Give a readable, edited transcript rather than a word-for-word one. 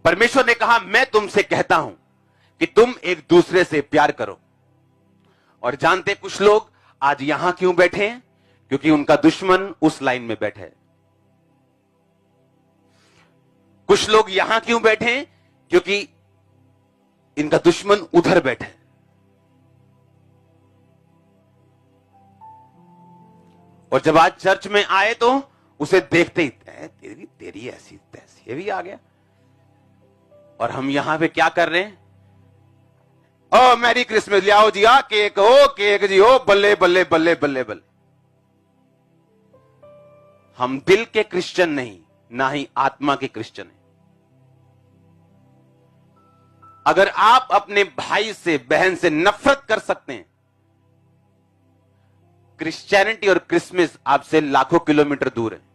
परमेश्वर ने कहा, मैं तुमसे कहता हूं कि तुम एक दूसरे से प्यार करो। और जानते कुछ लोग आज यहां क्यों बैठे हैं? क्योंकि उनका दुश्मन उस लाइन में बैठे है। कुछ लोग यहां क्यों बैठे हैं? क्योंकि इनका दुश्मन उधर बैठे है। और जब आज चर्च में आए तो उसे देखते ही तेरी ऐसी तैसी, ये भी आ गया। और हम यहां पे क्या कर रहे हैं? ओ मैरी क्रिसमस, ले आओ जी, केक हो, केक जी हो, बल्ले बल्ले बल्ले बल्ले बल्ले। हम दिल के क्रिश्चियन नहीं, ना ही आत्मा के क्रिश्चियन हैं। अगर आप अपने भाई से, बहन से नफरत कर सकते हैं, क्रिश्चियनिटी और क्रिसमस आपसे लाखों किलोमीटर दूर है।